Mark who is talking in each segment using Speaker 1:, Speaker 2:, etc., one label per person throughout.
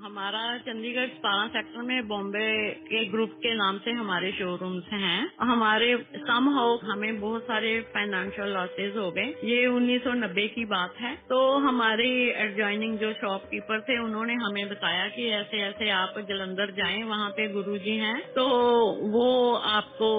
Speaker 1: हमारा चंडीगढ़ 17 सेक्टर में बॉम्बे के ग्रुप के नाम से हमारे शोरूम्स हैं। हमारे समहाउ हमें बहुत सारे फाइनेंशियल लॉसेस हो गए। ये 1990 की बात है। तो हमारे एडजॉइनिंग जो शॉपकीपर थे उन्होंने हमें बताया कि ऐसे ऐसे आप जलंधर जाएं, वहाँ पे गुरुजी हैं, तो वो आपको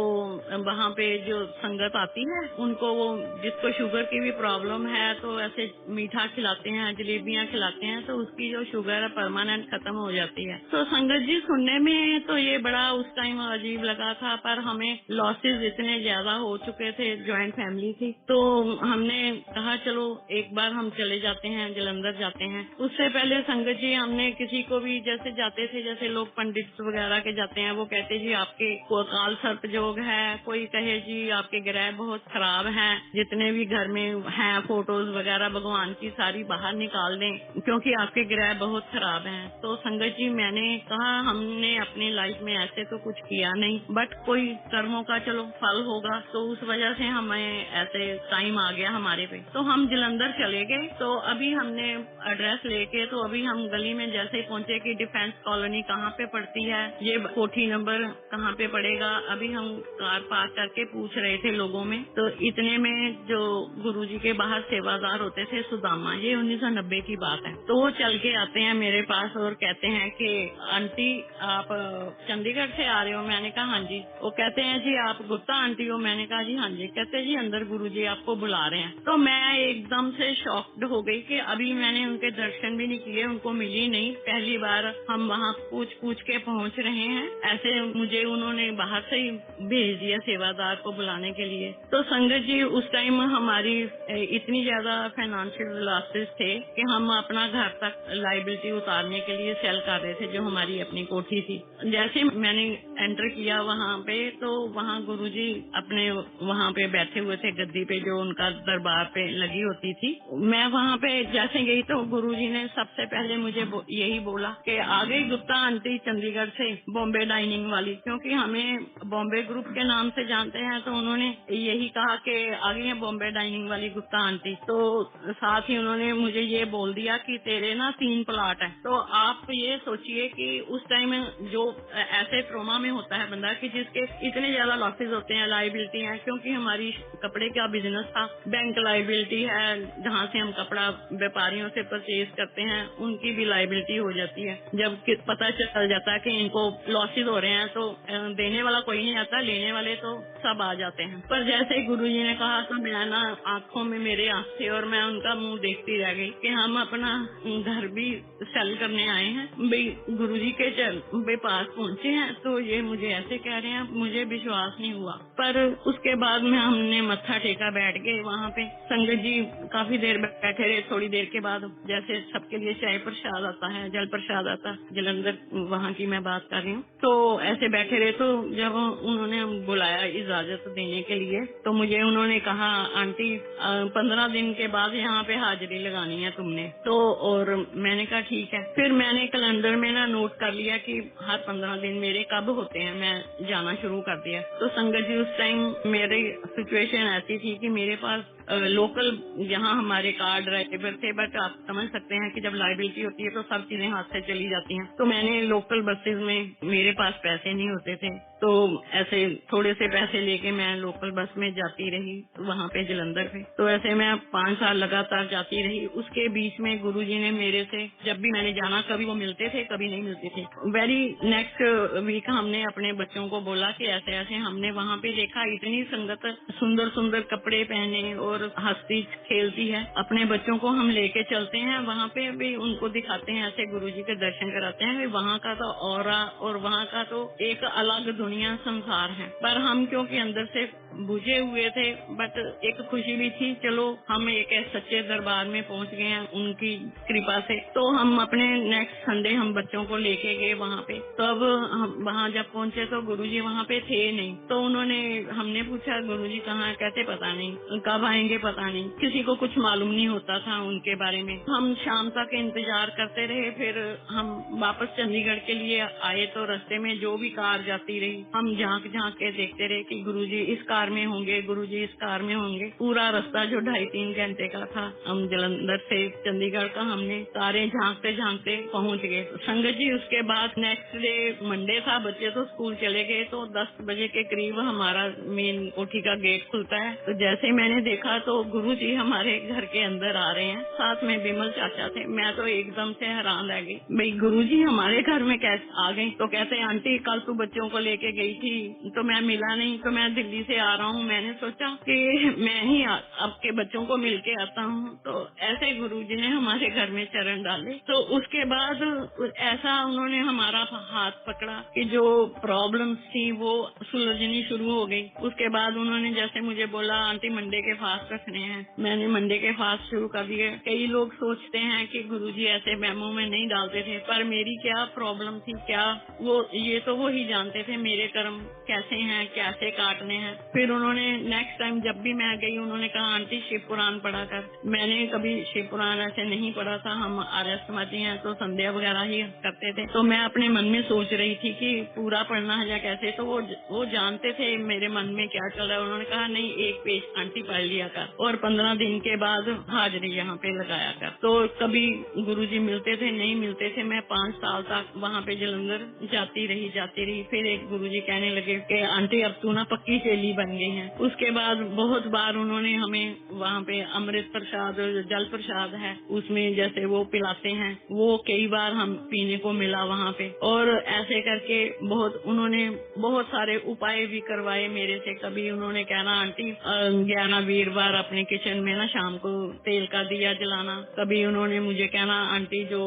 Speaker 1: वहाँ पे जो संगत आती है उनको, वो जिसको शुगर की भी प्रॉब्लम है तो ऐसे मीठा खिलाते हैं, जलेबियाँ खिलाते हैं, तो उसकी जो शुगर है परमानेंट खत्म हो जाती है। तो संगत जी, सुनने में तो ये बड़ा उस टाइम अजीब लगा था, पर हमें लॉसेस इतने ज्यादा हो चुके थे, जॉइंट फैमिली थी, तो हमने कहा चलो एक बार हम चले जाते हैं, जलंधर जाते हैं। उससे पहले संगत जी हमने किसी को भी जैसे जाते थे, जैसे लोग पंडित वगैरह के जाते हैं, वो कहते जी आपके काल सर्प योग है, कोई कहे जी आपके ग्रह बहुत खराब हैं, जितने भी घर में हैं फोटोज वगैरह भगवान की सारी बाहर निकाल दें क्योंकि आपके ग्रह बहुत खराब हैं। तो संगत जी मैंने कहा हमने अपनी लाइफ में ऐसे तो कुछ किया नहीं, बट कोई कर्मों का चलो फल होगा, तो उस वजह से हमें ऐसे टाइम आ गया हमारे पे। तो हम जलंधर चले गए। तो अभी हमने एड्रेस लेके, तो अभी हम गली में जैसे ही पहुंचे कि डिफेंस कॉलोनी कहाँ पे पड़ती है, ये कोठी नंबर कहाँ पे पड़ेगा, अभी हम कार पार्क करके पूछ रहे थे लोगों में। तो इतने में जो गुरुजी के बाहर सेवादार होते थे सुदामा, ये 1990 की बात है, तो वो चल के आते हैं मेरे पास और कहते हैं कि आंटी आप चंडीगढ़ से आ रहे हो? मैंने कहा हाँ जी। वो कहते हैं जी आप गुप्ता आंटी हो? मैंने कहा जी हाँ जी। कहते जी अंदर गुरुजी आपको बुला रहे हैं। तो मैं एकदम से शॉक्ड हो गई कि अभी मैंने उनके दर्शन भी नहीं किए, उनको मिली नहीं, पहली बार हम वहाँ पूछ पूछ के पहुँच रहे हैं। ऐसे मुझे उन्होंने बाहर से ही भेज दिया सेवादार को बुलाने के लिए। तो संगत जी उस टाइम हमारी इतनी ज्यादा फाइनेंशियल लॉसेस थे कि हम अपना घर तक लाइबिलिटी उतारने के लिए सेल कर रहे थे, जो हमारी अपनी कोठी थी। जैसे मैंने एंटर किया वहाँ पे, तो वहाँ गुरुजी अपने वहाँ पे बैठे हुए थे गद्दी पे, जो उनका दरबार पे लगी होती थी। मैं वहाँ पे जैसे गई तो गुरुजी ने सबसे पहले मुझे यही बोला कि आ गई गुप्ता आंटी चंडीगढ़ से, बॉम्बे डाइनिंग वाली, क्योंकि हमें बॉम्बे ग्रुप के नाम से जानते हैं, तो उन्होंने यही कहा कि आ गई है बॉम्बे डाइनिंग वाली गुप्ता आंटी। तो साथ ही उन्होंने मुझे ये बोल दिया कि तेरे ना 3 प्लाट है। तो आप ये सोचिए कि उस टाइम जो ऐसे ट्रोमा में होता है बंदा कि जिसके इतने ज्यादा लॉसेस होते हैं, लाइबिलिटी है, क्योंकि हमारी कपड़े का बिजनेस था, बैंक लाइबिलिटी है, जहाँ से हम कपड़ा व्यापारियों से परचेज करते हैं उनकी भी लाइबिलिटी हो जाती है। जब पता चल जाता है कि इनको लॉसेस हो रहे हैं तो देने वाला कोई नहीं आता, लेने वाले तो सब आ जाते हैं। पर जैसे ही गुरुजी ने कहा तो मैं ना आंखों में मेरे आंख थे और मैं उनका मुंह देखती रह गई कि हम अपना घर भी सेल करने आए हैं, भाई गुरुजी के पास पहुँचे हैं तो ये मुझे ऐसे कह रहे हैं। मुझे विश्वास नहीं हुआ, पर उसके बाद में हमने मत्था टेका, बैठ गए वहाँ पे। संगत जी काफी देर बैठे रहे। थोड़ी देर के बाद जैसे सबके लिए चाय प्रसाद आता है, जल प्रसाद आता है, जलंधर वहाँ की मैं बात कर रही हूँ, तो ऐसे बैठे रहे। तो जब उन्होंने बुलाया इजाजत देने के लिए, तो मुझे उन्होंने कहा आंटी 15 दिन के बाद यहाँ पे हाजिरी लगानी है तुमने। तो और मैंने कहा ठीक है। फिर मैंने कैलेंडर में ना नोट कर लिया कि हर 15 दिन मेरे कब होते हैं, मैं जाना शुरू कर दिया। तो संगत जी उस टाइम मेरी सिचुएशन ऐसी थी कि मेरे पास लोकल यहाँ हमारे कार ड्राइवर थे, बट आप समझ सकते हैं कि जब लाइबिलिटी होती है तो सब चीजें हाथ से चली जाती हैं। तो मैंने लोकल बसेस में, मेरे पास पैसे नहीं होते थे, तो ऐसे थोड़े से पैसे लेके मैं लोकल बस में जाती रही वहाँ पे जलंधर पे। तो ऐसे मैं 5 साल लगातार जाती रही। उसके बीच में गुरुजी ने मेरे से, जब भी मैंने जाना, कभी वो मिलते थे कभी नहीं मिलते थे। वेरी नेक्स्ट वीक हमने अपने बच्चों को बोला कि ऐसे ऐसे हमने वहाँ पे देखा, इतनी संगत सुंदर सुंदर कपड़े पहने और हंसती खेलती है, अपने बच्चों को हम लेके चलते हैं वहाँ पे भी, उनको दिखाते हैं, ऐसे गुरुजी के दर्शन कराते हैं। वहाँ का तो ऑरा और वहाँ का तो एक अलग दुनिया संसार है। पर हम क्योंकि अंदर से बुझे हुए थे, बट एक खुशी भी थी, चलो हम एक सच्चे दरबार में पहुँच गए हैं उनकी कृपा से। तो हम अपने नेक्स्ट संडे हम बच्चों को लेके गए वहाँ पे। तो अब हम वहाँ जब पहुँचे तो गुरुजी वहाँ पे थे नहीं। तो उन्होंने, हमने पूछा गुरुजी कहाँ है? कहते पता नहीं, कब आएंगे पता नहीं। किसी को कुछ मालूम नहीं होता था उनके बारे में। हम शाम तक इंतजार करते रहे। फिर हम वापस चंडीगढ़ के लिए आए तो रास्ते में जो भी कार जाती रही, हम झांक झांक के देखते रहे कि गुरुजी इस कार कार में होंगे, गुरुजी इस कार में होंगे। पूरा रास्ता जो 2.5-3 घंटे का था, हम जलंधर से चंडीगढ़ का हमने कारें झांकते झांकते पहुंच गए। संगत जी उसके बाद नेक्स्ट डे मंडे था, बच्चे तो स्कूल चले गए, तो 10 बजे के करीब हमारा मेन कोठी का गेट खुलता है। तो जैसे ही मैंने देखा तो गुरुजी हमारे घर के अंदर आ रहे हैं, साथ में बिमल चाचा थे। मैं तो एकदम से हैरान रह गई, भाई गुरुजी हमारे घर में कैसे आ गए। तो कहते हैं आंटी कल तू बच्चों को लेके गई थी तो मैं मिला नहीं, तो मैं दिल्ली से आ रहा हूँ। मैंने सोचा कि मैं ही आपके बच्चों को मिल के आता हूँ। तो ऐसे गुरुजी ने हमारे घर में चरण डाले। तो उसके बाद ऐसा उन्होंने हमारा हाथ पकड़ा कि जो प्रॉब्लम्स थी वो सुलझनी शुरू हो गई। उसके बाद उन्होंने जैसे मुझे बोला आंटी मंडे के फास्ट रखने हैं, मैंने मंडे के फास्ट शुरू कर दिए। कई लोग सोचते हैं कि गुरुजी ऐसे मेमो में नहीं डालते थे, पर मेरी क्या प्रॉब्लम थी, क्या वो ये तो वो ही जानते थे मेरे कर्म कैसे हैं, कैसे काटने हैं। फिर उन्होंने नेक्स्ट टाइम जब भी मैं गई उन्होंने कहा आंटी शिव पुराण पढ़ा कर। मैंने कभी शिव पुराण ऐसे नहीं पढ़ा था, हम आर्य समाजी हैं तो संध्या वगैरह ही करते थे। तो मैं अपने मन में सोच रही थी कि पूरा पढ़ना है या कैसे। तो वो जानते थे मेरे मन में क्या चल रहा है। उन्होंने कहा नहीं एक पेज आंटी पढ़ लिया कर और 15 दिन के बाद हाजिरी यहाँ पे लगाया कर। तो कभी गुरुजी मिलते थे, नहीं मिलते थे। मैं 5 साल तक वहाँ पे जलंधर जाती रही। फिर एक गुरुजी कहने लगे कि आंटी अब तू ना पक्की चेली बन गई है। उसके बाद बहुत बार उन्होंने हमें वहाँ पे अमृत प्रसाद, जल प्रसाद है उसमें जैसे वो पिलाते हैं, वो कई बार हम पीने को मिला वहाँ पे। और ऐसे करके उन्होंने बहुत सारे उपाय भी करवाए मेरे से। कभी उन्होंने कहना आंटी 11 वीरवार अपने किचन में ना शाम को तेल का दिया जलाना। कभी उन्होंने मुझे कहना आंटी जो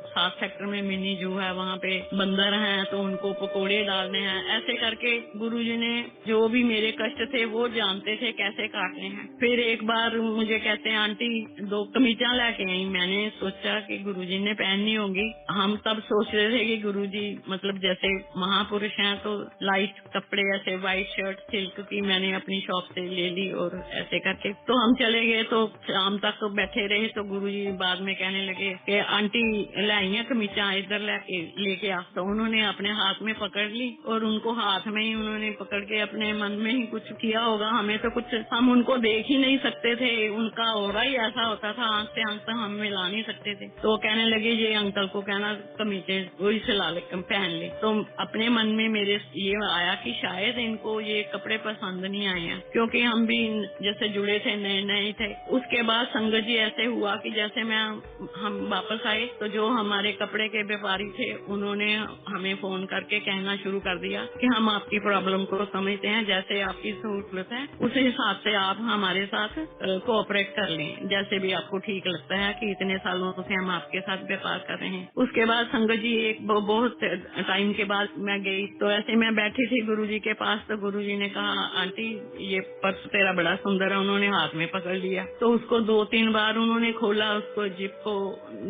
Speaker 1: 7 सेक्टर में मिनी जू है वहाँ पे बंदर हैं तो उनको पकोड़े डालने हैं। ऐसे करके गुरुजी ने जो भी मेरे कष्ट थे वो जानते थे कैसे काटने हैं। फिर एक बार मुझे कहते हैं आंटी 2 कमीजा लेके आई। मैंने सोचा कि गुरुजी ने पहननी होगी। हम तब सोच रहे थे कि गुरुजी मतलब जैसे महापुरुष हैं तो लाइट कपड़े ऐसे व्हाइट शर्ट सिल्क की मैंने अपनी शॉप से ले ली और ऐसे करके तो हम चले गए। तो शाम तक तो बैठे रहे। तो गुरुजी बाद में कहने लगे कि आंटी लाइया कमीजा इधर लेके आ। तो उन्होंने अपने हाथ में पकड़ ली और उनको हाथ में ही उन्होंने पकड़ के अपने मन में ही कुछ किया होगा। हमें तो कुछ, हम उनको देख ही नहीं सकते थे, उनका ऑरा ही ऐसा होता था, आंख से आंख तक हम मिला नहीं सकते थे। तो कहने लगे ये अंकल को कहना कमीजे वही सिला ले पहन ले। तो अपने मन में मेरे ये आया कि शायद इनको ये कपड़े पसंद नहीं आए हैं, क्योंकि हम भी जैसे जुड़े थे, नए नए थे। उसके बाद संगत जी ऐसे हुआ कि जैसे हम वापस आए तो जो हमारे कपड़े के व्यापारी थे उन्होंने हमें फोन करके कहना शुरू कर दिया कि हम आपकी प्रॉब्लम को समझते हैं, जैसे आपकी सहूलत है उस हिसाब से आप हमारे साथ कोऑपरेट कर लें, जैसे भी आपको ठीक लगता है कि इतने सालों से हम आपके साथ व्यापार कर रहे हैं। उसके बाद संगत जी एक बहुत टाइम के बाद मैं गई तो ऐसे मैं बैठी थी गुरुजी के पास। तो गुरुजी ने कहा आंटी ये पर्स तेरा बड़ा सुंदर है। उन्होंने हाथ में पकड़ लिया तो उसको 2-3 बार उन्होंने खोला, उसको जिप को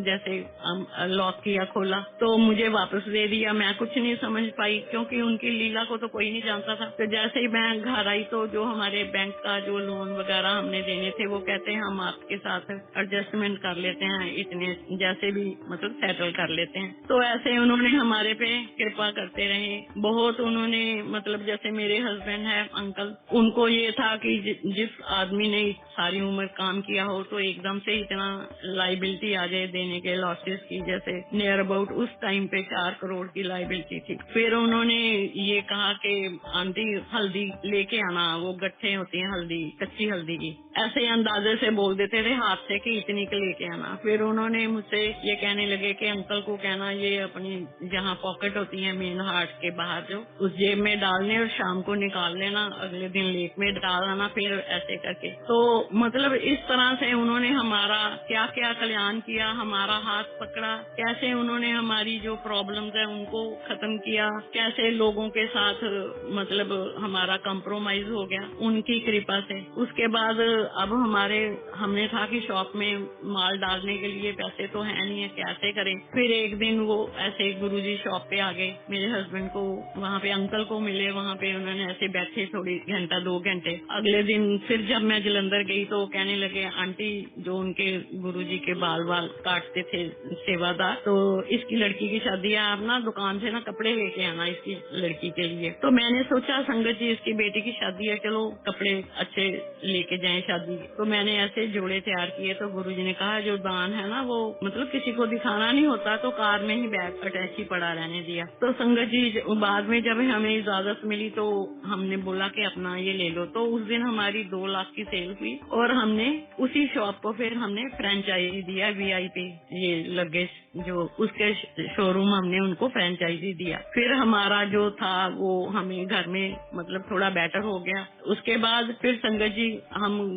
Speaker 1: जैसे लॉक किया, खोला तो मुझे वापस दे दिया। मैं कुछ नहीं समझ पाई क्योंकि उनकी लीला को तो कोई नहीं जानता था। तो जैसे ही मैं घर आई तो जो हमारे बैंक का जो लोन वगैरह हमने देने थे वो कहते हैं हम आपके साथ एडजस्टमेंट कर लेते हैं, इतने जैसे भी मतलब सेटल कर लेते हैं। तो ऐसे उन्होंने हमारे पे कृपा करते रहे बहुत। उन्होंने मतलब जैसे मेरे हस्बैंड है अंकल, उनको ये था कि जिस आदमी ने सारी उम्र काम किया हो तो एकदम से इतना लाइबिलिटी आ जाए देने के लॉसेस की, जैसे नियर अबाउट उस टाइम पे 4 करोड़ की लाइबिलिटी थी। फिर उन्होंने ये कहा कि आंटी हल्दी लेके आना, वो गट्ठे होती हैं हल्दी, कच्ची हल्दी की, ऐसे अंदाजे से बोल देते थे हाथ से कि इतनी के लेके आना। फिर उन्होंने मुझसे ये कहने लगे कि अंकल को कहना ये अपनी जहाँ पॉकेट होती है मेन हार्ट के बाहर जो उस जेब में डालने और शाम को निकाल लेना, अगले दिन लेक में डाल आना। फिर ऐसे करके तो मतलब इस तरह से उन्होंने हमारा क्या क्या कल्याण किया, हमारा हाथ पकड़ा, कैसे उन्होंने हमारी जो प्रॉब्लम्स है उनको खत्म किया, कैसे लोगों के साथ मतलब हमारा कंप्रोमाइज हो गया उनकी कृपा से। उसके बाद अब हमने था कि शॉप में माल डालने के लिए पैसे तो है नहीं है, कैसे करें। फिर एक दिन वो ऐसे गुरुजी शॉप पे आ गए, मेरे हस्बैंड को वहाँ पे अंकल को मिले, वहाँ पे उन्होंने ऐसे बैठे थोड़ी घंटा 2 घंटे। अगले दिन फिर जब मैं जलंधर गई तो कहने लगे आंटी जो उनके गुरुजी के बाल काटते थे सेवादार, तो इसकी लड़की की शादी है, आप ना दुकान से ना कपड़े लेके आना इसकी लड़की के लिए। तो मैंने सोचा संगत जी इसकी बेटी की शादी है, चलो कपड़े अच्छे लेके जाएं शादी। तो मैंने ऐसे जोड़े तैयार किए। तो गुरुजी ने कहा जो दान है ना वो मतलब किसी को दिखाना नहीं होता, तो कार में ही बैग अटैच ही पड़ा रहने दिया। तो संगत जी बाद में जब हमें इजाजत मिली तो हमने बोला कि अपना ये ले लो। तो उस दिन हमारी 2 लाख की सेल हुई और हमने उसी शॉप को फिर हमने फ्रेंचाइजी दिया, VIP ये लगेज जो उसके शोरूम हमने उनको फ्रेंचाइजी दिया। फिर हमारा जो था वो हमें घर में मतलब थोड़ा बेटर हो गया। उसके बाद फिर संगत जी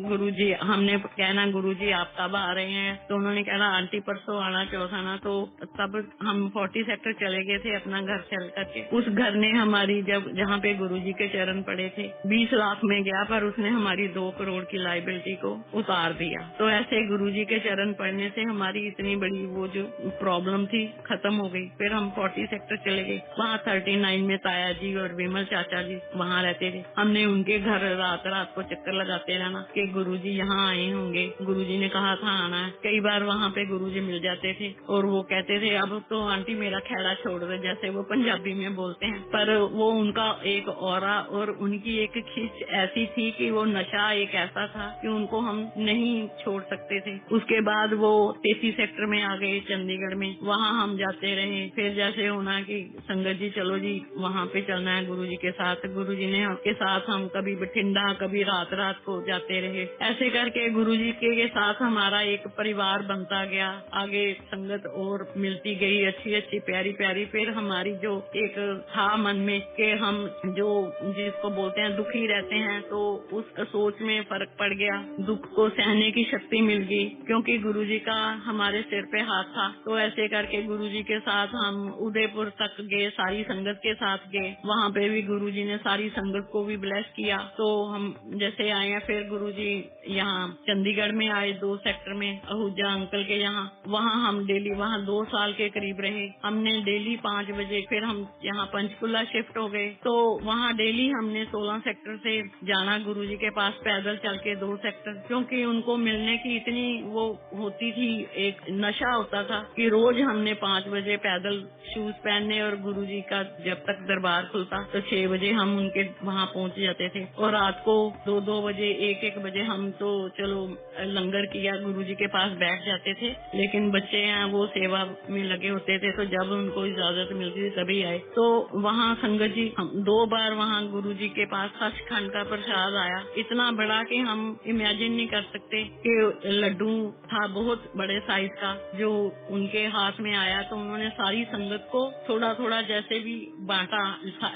Speaker 1: गुरुजी हमने कहना गुरुजी आप कब आ रहे हैं? तो उन्होंने कहना आंटी परसों आना, चौथाना। तो तब हम 40 सेक्टर चले गए थे अपना घर चल करके। उस घर ने हमारी जहाँ पे गुरुजी के चरण पड़े थे 20 लाख में गया, पर उसने हमारी 2 करोड़ की लाइबिलिटी को उतार दिया। तो ऐसे गुरुजी के चरण पड़ने से हमारी इतनी बड़ी वो जो प्रॉब्लम थी खत्म हो गई। फिर हम 40 सेक्टर चले गए। वहाँ 39 में ताया जी और विमल चाचा जी वहाँ रहते थे। हमने उनके घर रात रात को चक्कर लगाते रहना कि गुरुजी यहाँ आए होंगे, गुरुजी ने कहा था आना है। कई बार वहाँ पे गुरुजी मिल जाते थे और वो कहते थे अब तो आंटी मेरा खेड़ा छोड़ दो, जैसे वो पंजाबी में बोलते हैं। पर वो उनका एक ऑरा और उनकी एक खींच ऐसी थी कि वो नशा एक ऐसा था कि उनको हम नहीं छोड़ सकते थे। उसके बाद वो 33 सेक्टर में आ गए चंडीगढ़ में, वहाँ हम जाते रहे। फिर जैसे होना कि संगत जी चलो जी वहाँ पे चलना है गुरुजी के साथ। गुरुजी ने के साथ हम कभी बठिंडा कभी रात रात को जाते रहे। ऐसे करके गुरुजी के साथ हमारा एक परिवार बनता गया। आगे संगत और मिलती गई अच्छी अच्छी प्यारी प्यारी। फिर हमारी जो एक था मन में कि हम जो जिसको बोलते हैं दुखी रहते हैं, तो उस सोच में फर्क पड़ गया। दुख को सहने की शक्ति मिल गई क्योंकि गुरुजी का हमारे सिर पे हाथ था। तो ऐसे करके गुरुजी के साथ हम उदयपुर तक गए, सारी संगत के साथ गए। वहाँ पे भी गुरुजी ने सारी संगत को भी ब्लेस किया। तो हम जैसे आए हैं फिर गुरुजी यहाँ चंडीगढ़ में आए 2 सेक्टर में आहूजा अंकल के यहाँ। वहाँ हम डेली वहाँ 2 साल के करीब रहे। हमने डेली 5 बजे फिर हम यहाँ पंचकुला शिफ्ट हो गए। तो वहाँ डेली हमने 16 सेक्टर से जाना गुरुजी के पास पैदल चल के 2 सेक्टर, क्योंकि उनको मिलने की इतनी वो होती थी, एक नशा होता था कि रोज हमने 5 बजे पैदल शूज पहनने और गुरुजी का जब तक दरबार खुलता तो 6 बजे हम उनके वहाँ पहुँच जाते थे। और रात को 2-2 बजे 1-1 बजे हम तो चलो लंगर किया गुरुजी के पास बैठ जाते थे। लेकिन बच्चे हैं वो सेवा में लगे होते थे, तो जब उनको इजाजत मिलती थी तभी आए। तो वहाँ संगत जी हम 2 बार वहाँ गुरुजी के पास सचखंड का प्रसाद आया, इतना बड़ा कि हम इमेजिन नहीं कर सकते कि लड्डू था बहुत बड़े साइज का जो उनके हाथ में आया। तो उन्होंने सारी संगत को थोड़ा थोड़ा जैसे भी बांटा,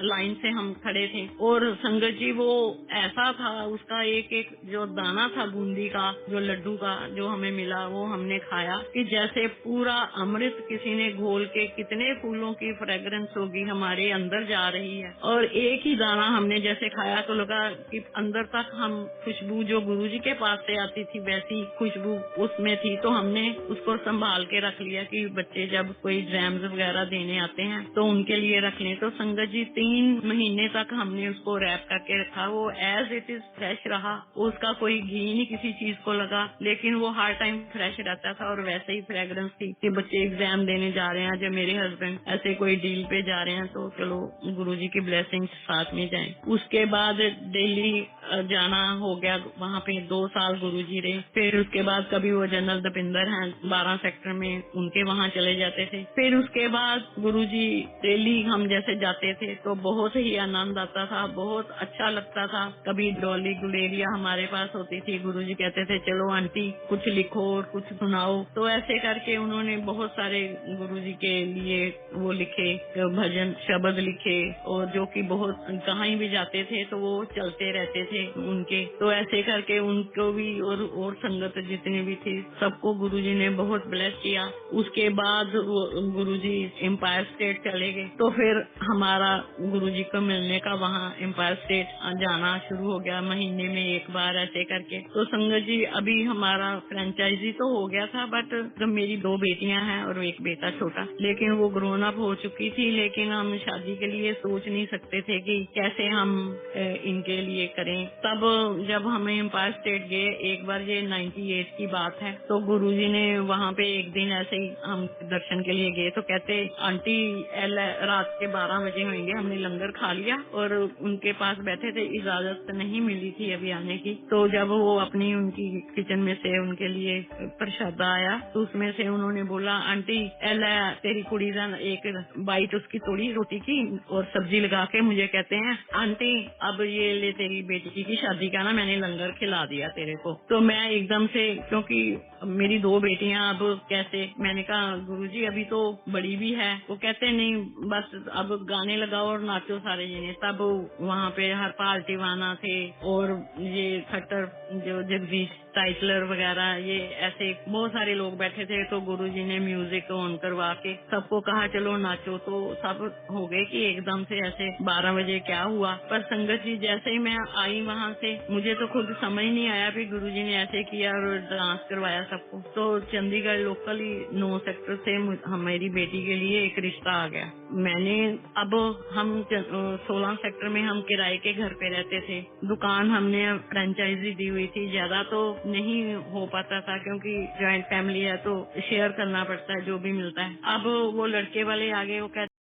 Speaker 1: लाइन से हम खड़े थे। और संगत जी वो ऐसा था, उसका एक एक जो दाना था बूंदी का जो लड्डू का जो हमें मिला वो हमने खाया कि जैसे पूरा अमृत किसी ने घोल के, कितने फूलों की फ्रेग्रेंस होगी हमारे अंदर जा रही है। और एक ही दाना हमने जैसे खाया तो लगा कि अंदर तक हम खुशबू जो गुरुजी के पास से आती थी वैसी खुशबू उसमें थी। तो हमने उसको संभाल के रख लिया कि बच्चे जब कोई जैम्स वगैरह देने आते हैं तो उनके लिए रख लें। तो संगत जी 3 महीने तक हमने उसको रैप करके रखा। वो एज इट इज फ्रेश रहा, उसका कोई घी नहीं किसी चीज को लगा, लेकिन वो हर टाइम फ्रेश रहता था। और वैसे ही फ्रेग्रेंस थी कि बच्चे एग्जाम देने जा रहे हैं, जब मेरे हस्बैंड ऐसे कोई डील पे जा रहे हैं तो चलो गुरुजी की ब्लेसिंग साथ में जाएं। उसके बाद डेली जाना हो गया वहाँ पे 2 साल गुरुजी रहे। फिर उसके बाद कभी वो जनरल दपिंदर हैं 12 सेक्टर में, उनके वहाँ चले जाते थे। फिर उसके बाद गुरुजी डेली हम जैसे जाते थे तो बहुत ही आनंद आता था, बहुत अच्छा लगता था। कभी डॉली गुलेरिया हमारे पास होती थी, गुरुजी कहते थे चलो आंटी कुछ लिखो और कुछ सुनाओ। तो ऐसे करके उन्होंने बहुत सारे गुरुजी के लिए वो लिखे, भजन शब्द लिखे, और जो कि बहुत कहीं भी जाते थे तो वो चलते रहते थे उनके। तो ऐसे करके उनको भी और संगत जितनी भी थी सबको गुरुजी ने बहुत ब्लेस किया। उसके बाद गुरुजी एम्पायर स्टेट चले गए। तो फिर हमारा गुरुजी को मिलने का वहाँ एम्पायर स्टेट जाना शुरू हो गया, महीने में 1 बार ऐसे करके। तो संगत जी अभी हमारा फ्रेंचाइजी तो हो गया था, बट जब मेरी 2 बेटियां हैं और 1 बेटा छोटा, लेकिन वो ग्रोन अप हो चुकी थी। लेकिन हम शादी के लिए सोच नहीं सकते थे कि कैसे हम इनके लिए करें, तब जब हम एम्पायर स्टेट गए, एक बार ये 98 की बात है, तो गुरुजी ने वहाँ पे एक दिन ऐसे ही हम दर्शन के लिए गए तो कहते आंटी रात के 12 बजे होंगे, हमने लंगर खा लिया और उनके पास बैठे थे, इजाजत नहीं मिली थी अभी आने की। तो जब वो अपनी उनकी किचन में से उनके लिए प्रसाद आया तो उसमें से उन्होंने बोला आंटी एला तेरी कुड़ी का एक बाइट उसकी तोड़ी रोटी की और सब्जी लगा के मुझे कहते हैं आंटी अब ये ले तेरी बेटी की शादी का ना मैंने लंगर खिला दिया तेरे को। तो मैं एकदम से, क्योंकि मेरी 2 बेटियां, अब कैसे, मैंने कहा गुरुजी अभी तो बड़ी भी है। वो कहते नहीं बस अब गाने लगाओ और नाचो सारे जने। तब वहाँ पे हरपाल टिवाना थे और ये खट्टर जो जगदीश टाइटलर वगैरह, ये ऐसे बहुत सारे लोग बैठे थे। तो गुरुजी ने म्यूजिक ऑन करवा के सबको कहा चलो नाचो। तो सब हो गए कि एकदम से ऐसे 12 बजे क्या हुआ। पर संगत जी जैसे ही मैं आई वहाँ से, मुझे तो खुद समझ नहीं आया भी गुरुजी ने ऐसे किया और डांस करवाया सबको। तो चंडीगढ़ लोकली 9 सेक्टर से मेरी बेटी के लिए एक रिश्ता आ गया। मैंने अब हम 16 सेक्टर में हम किराए के घर पे रहते थे। दुकान हमने फ्रेंचाइजी दी हुई थी, ज्यादा तो नहीं हो पाता था क्योंकि जॉइंट फैमिली है तो शेयर करना पड़ता है जो भी मिलता है। अब वो लड़के वाले आगे वो कहते